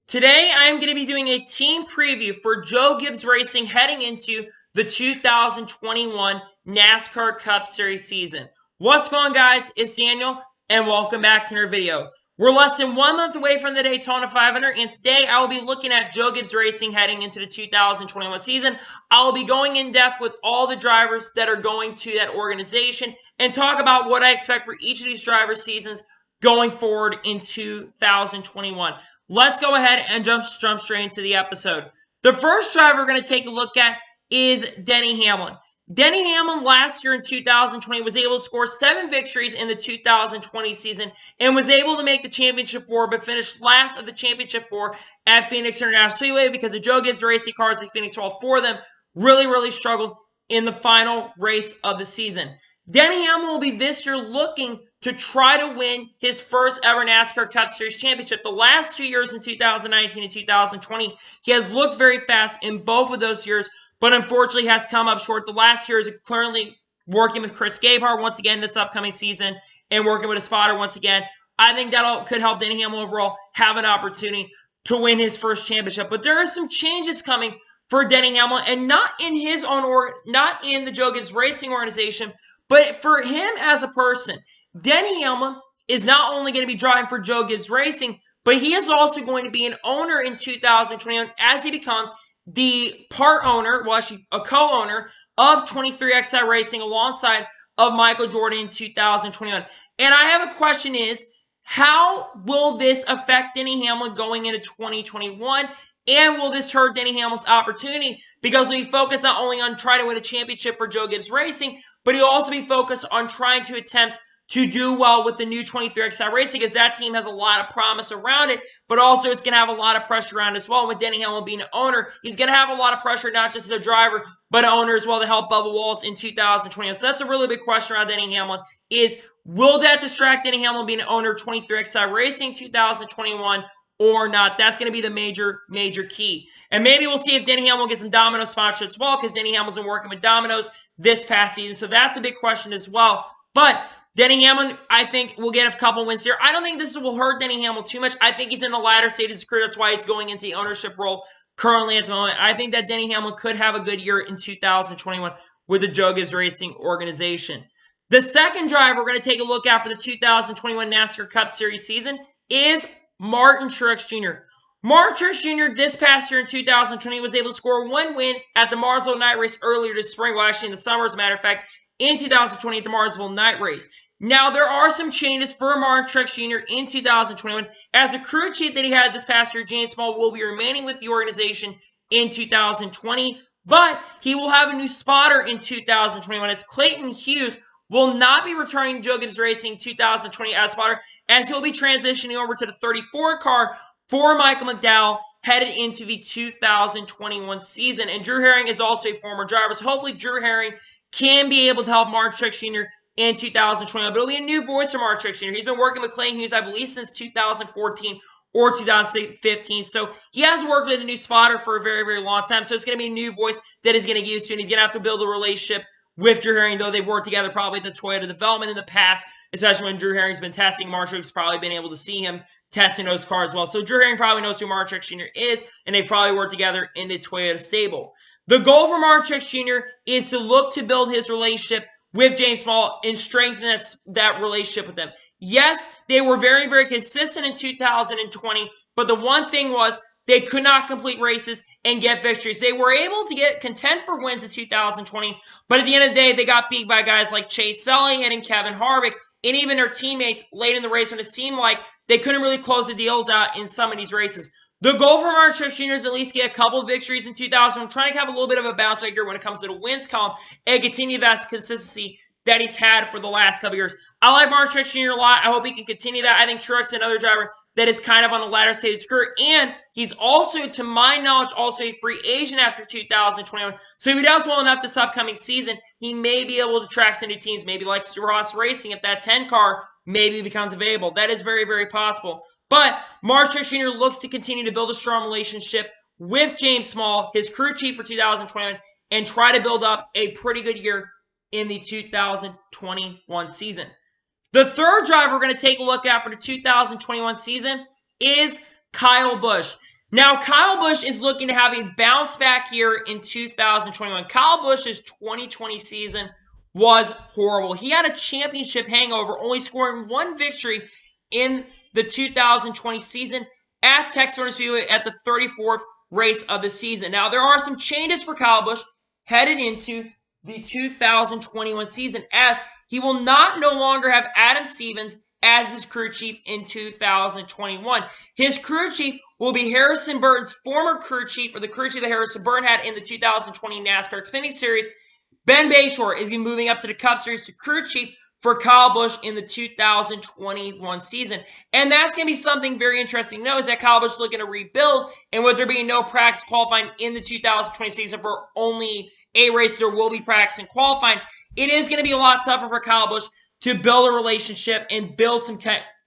Today, I am going to be doing a team preview for Joe Gibbs Racing heading into the 2021 NASCAR Cup Series season. What's going on, guys? It's Daniel, and welcome back to another video. We're less than 1 month away from the Daytona 500, and today I will be looking at Joe Gibbs Racing heading into the 2021 season. I will be going in depth with all the drivers that are going to that organization and talk about what I expect for each of these drivers' seasons going forward in 2021. Let's go ahead and jump straight into the episode. The first driver we're going to take a look at is Denny Hamlin. Denny Hamlin last year in 2020 was able to score 7 victories in the 2020 season and was able to make the championship 4, but finished last of the championship 4 at Phoenix International Speedway because of Joe Gibbs Racing cars at Phoenix. All 4 of them really struggled in the final race of the season. Denny Hamlin will be this year looking to try to win his first ever NASCAR Cup Series championship. The last 2 years in 2019 and 2020, he has looked very fast in both of those years, but unfortunately has come up short. The last year is currently working with Chris Gabehart once again this upcoming season and working with a spotter once again. I think that could help Denny Hamlin overall have an opportunity to win his first championship. But there are some changes coming for Denny Hamlin, and not in his own not in the Joe Gibbs Racing organization, but for him as a person. Denny Hamlin is not only going to be driving for Joe Gibbs Racing, but he is also going to be an owner in 2021 as he becomes the part owner, well actually a co-owner of 23XI Racing alongside of Michael Jordan in 2021. And I have a question is, how will this affect Denny Hamlin going into 2021? And will this hurt Denny Hamlin's opportunity? Because we focus not only on trying to win a championship for Joe Gibbs Racing, but he'll also be focused on trying to attempt to do well with the new 23XI Racing, because that team has a lot of promise around it, but also it's going to have a lot of pressure around it as well. With Denny Hamlin being an owner, he's going to have a lot of pressure, not just as a driver, but an owner as well to help Bubba Wallace in 2020. So that's a really big question around Denny Hamlin is, will that distract Denny Hamlin being an owner of 23XI Racing 2021 or not? That's going to be the major key. And maybe we'll see if Denny Hamlin will get some Domino sponsorship as well, because Denny Hamlin's been working with Domino's this past season. So that's a big question as well. But Denny Hamlin, I think, will get a couple wins here. I don't think this will hurt Denny Hamlin too much. I think he's in the latter stage of his career. That's why he's going into the ownership role currently at the moment. I think that Denny Hamlin could have a good year in 2021 with the Joe Gibbs Racing organization. The second driver we're going to take a look at for the 2021 NASCAR Cup Series season is Martin Truex Jr. Martin Truex Jr. this past year in 2020 was able to score 1 win at the Martinsville Night Race earlier this spring, well actually in the summer as a matter of fact, in 2020 at the Martinsville Night Race. Now, there are some changes for Martin Truex Jr. in 2021. As a crew chief that he had this past year, James Small will be remaining with the organization in 2020, but he will have a new spotter in 2021 as Clayton Hughes will not be returning to Joe Gibbs Racing 2020 as spotter, as he'll be transitioning over to the 34 car for Michael McDowell headed into the 2021 season. And Drew Herring is also a former driver, so hopefully Drew Herring can be able to help Martin Truex Jr. in 2021, but it'll be a new voice for Martin Truex Jr. He's been working with Clayton Hughes, I believe, since 2014 or 2015, so he has worked with a new spotter for a very long time, so it's going to be a new voice that he's going to get used to, and he's going to have to build a relationship with Drew Herring, though they've worked together probably at the Toyota development in the past, especially when Drew Herring's been testing. Martin Truex probably been able to see him testing those cars as well, so Drew Herring probably knows who Martin Truex Jr. is, and they've probably worked together in the Toyota stable. The goal for Martin Truex Jr. is to look to build his relationship with James Small and strengthen that relationship with them. Yes, they were very consistent in 2020, but the one thing was they could not complete races and get victories. They were able to contend for wins in 2020, but at the end of the day, they got beat by guys like Chase Elliott and Kevin Harvick, and even their teammates late in the race when it seemed like they couldn't really close the deals out in some of these races. The goal for Martin Truex Jr. is at least get a couple of victories in 2000. I'm trying to have a little bit of a bounce back here when it comes to the wins column and continue that consistency that he's had for the last couple of years. I like Martin Truex Jr. a lot. I hope he can continue that. I think Truex is another driver that is kind of on the latter stage of his career, and he's also, to my knowledge, also a free agent after 2021. So if he does well enough this upcoming season, he may be able to track some new teams, maybe like Ross Racing if that 10 car maybe becomes available. That is very possible. But Martin Truex Jr. looks to continue to build a strong relationship with James Small, his crew chief for 2021, and try to build up a pretty good year in the 2021 season. The third driver we're going to take a look at for the 2021 season is Kyle Busch. Now, Kyle Busch is looking to have a bounce back year in 2021. Kyle Busch's 2020 season was horrible. He had a championship hangover, only scoring one victory in the 2020 season at Texas Motor Speedway at the 34th race of the season. Now, there are some changes for Kyle Busch headed into the 2021 season, as he will no longer have Adam Stevens as his crew chief in 2021. His crew chief will be Harrison Burton's former crew chief, or the crew chief that Harrison Burton had in the 2020 NASCAR Xfinity Series. Ben Bayshore is moving up to the Cup Series to crew chief for Kyle Busch in the 2021 season. And that's going to be something very interesting to know, is that Kyle Busch is looking to rebuild, and with there being no practice qualifying in the 2020 season for only 8 races, there will be practice and qualifying. It is going to be a lot tougher for Kyle Busch to build a relationship and build some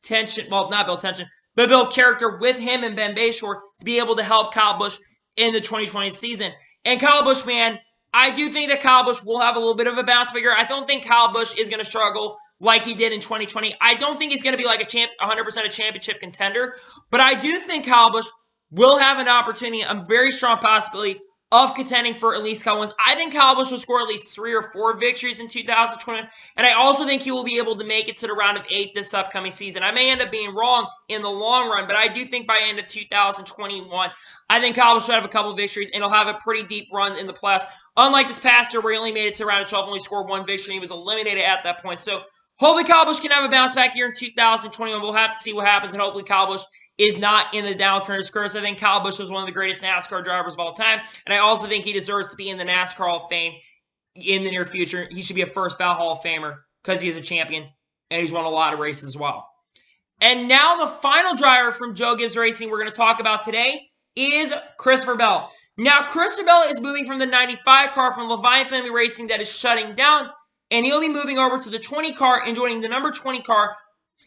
tension. Well, not build tension, but build character with him and Ben Bayshore to be able to help Kyle Busch in the 2020 season. And Kyle Busch, man, I do think that Kyle Busch will have a little bit of a bounce back year. I don't think Kyle Busch is going to struggle like he did in 2020. I don't think he's going to be like 100% a championship contender, but I do think Kyle Busch will have an opportunity, a very strong possibility of contending for at least a couple wins. I think Kyle Busch will score at least 3 or 4 victories in 2020, and I also think he will be able to make it to the round of 8 this upcoming season. I may end up being wrong in the long run, but I do think by end of 2021, I think Kyle Busch should have a couple victories, and he'll have a pretty deep run in the playoffs. Unlike this past year where he only made it to round of 12, only scored 1 victory, he was eliminated at that point. So hopefully Kyle Busch can have a bounce back year in 2021. We'll have to see what happens, and hopefully Kyle Busch is not in the downturn of his career. I think Kyle Busch was one of the greatest NASCAR drivers of all time, and I also think he deserves to be in the NASCAR Hall of Fame in the near future. He should be a first ballot Hall of Famer because he is a champion, and he's won a lot of races as well. And now the final driver from Joe Gibbs Racing we're going to talk about today is Christopher Bell. Now, Christopher Bell is moving from the 95 car from Leavine Family Racing that is shutting down, and he'll be moving over to the 20 car and joining the number 20 car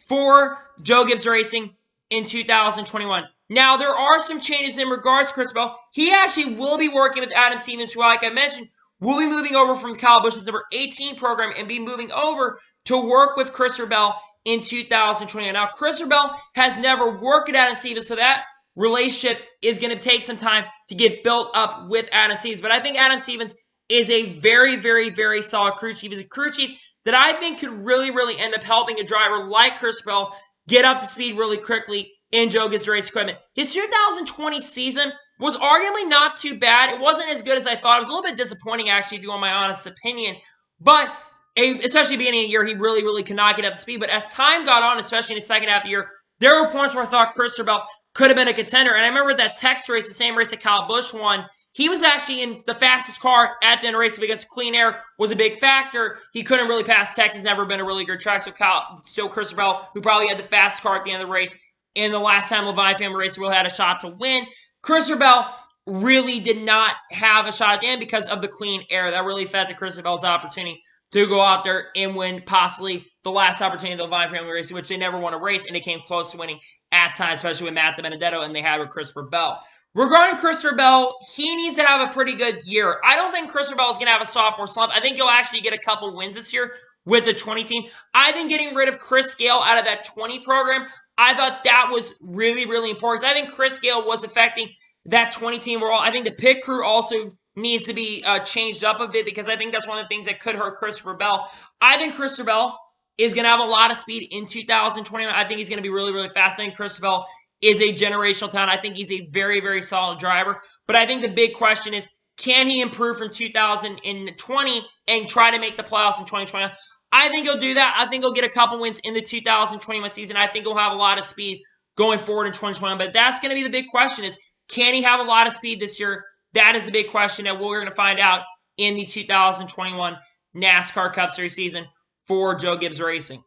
for Joe Gibbs Racing in 2021. Now, there are some changes in regards to Christopher Bell. He actually will be working with Adam Stevens, who, like I mentioned, will be moving over from Kyle Busch's number 18 program and be moving over to work with Christopher Bell in 2021. Now, Christopher Bell has never worked with Adam Stevens, so that relationship is going to take some time to get built up with Adam Stevens. But I think Adam Stevens is a very, very, very solid crew chief. He's a crew chief that I think could really, really end up helping a driver like Christopher Bell get up to speed really quickly in Joe Gibbs Race equipment. His 2020 season was arguably not too bad. It wasn't as good as I thought. It was a little bit disappointing, actually, if you want my honest opinion. But especially beginning of the year, he really, really could not get up to speed. But as time got on, especially in the second half of the year, there were points where I thought Christopher Bell could have been a contender. And I remember that Texas race, the same race that Kyle Busch won, he was actually in the fastest car at the end of the race because clean air was a big factor. He couldn't really pass Texas, never been a really good track. So Christopher Bell, who probably had the fastest car at the end of the race, in the last time Leavine Family Race really had a shot to win, Christopher Bell really did not have a shot at the end because of the clean air. That really affected Christopher Bell's opportunity to go out there and win possibly the last opportunity of the Leavine Family Race, which they never won a race, and they came close to winning at times, especially with Matt DiBenedetto, and they had with Christopher Bell. Regarding Christopher Bell, he needs to have a pretty good year. I don't think Christopher Bell is going to have a sophomore slump. I think he'll actually get a couple wins this year with the 20 team. I think getting rid of Chris Gale out of that 20 program, I thought that was really, really important. I think Chris Gale was affecting that 20 team overall. I think the pit crew also needs to be changed up a bit because I think that's one of the things that could hurt Christopher Bell. I think Christopher Bell is going to have a lot of speed in 2021. I think he's going to be really, really fast. I think Christopher Bell is a generational talent. I think he's a very, very solid driver. But I think the big question is, can he improve from 2020 and try to make the playoffs in 2020? I think he'll do that. I think he'll get a couple wins in the 2021 season. I think he'll have a lot of speed going forward in 2021. But that's going to be the big question is, can he have a lot of speed this year? That is the big question that we're going to find out in the 2021 NASCAR Cup Series season for Joe Gibbs Racing.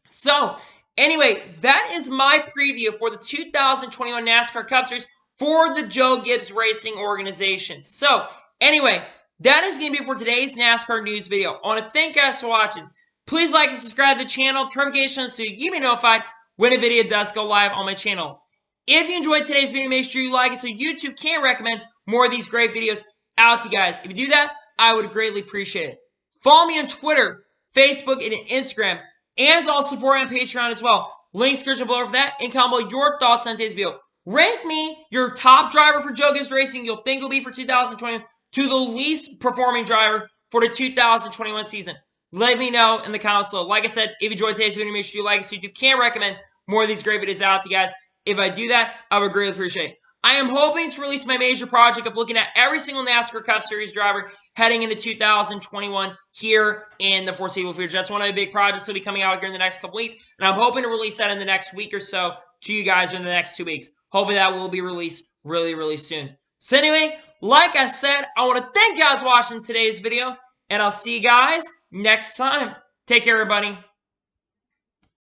So, anyway, that is my preview for the 2021 NASCAR Cup Series for the Joe Gibbs Racing organization. So, anyway, that is going to be it for today's NASCAR news video. I want to thank you guys for watching. Please like and subscribe to the channel, turn notifications so you can be notified when a video does go live on my channel. If you enjoyed today's video, make sure you like it so YouTube can recommend more of these great videos out to you guys. If you do that, I would greatly appreciate it. Follow me on Twitter, Facebook, and Instagram, and also support me on Patreon as well. Links description below for that, and comment below your thoughts on today's video. Rank me your top driver for Joe Gibbs Racing you'll think will be for 2021 to the least performing driver for the 2021 season. Let me know in the comments below. Like I said, if you enjoyed today's video, make sure you like it so you can recommend more of these great videos out to you guys. If I do that, I would greatly appreciate it. I am hoping to release my major project of looking at every single NASCAR Cup Series driver heading into 2021 here in the foreseeable future. That's one of the big projects that will be coming out here in the next couple weeks, and I'm hoping to release that in the next week or so to you guys in the next 2 weeks. Hopefully that will be released really, really soon. So anyway, like I said, I want to thank you guys for watching today's video, and I'll see you guys next time. Take care, everybody.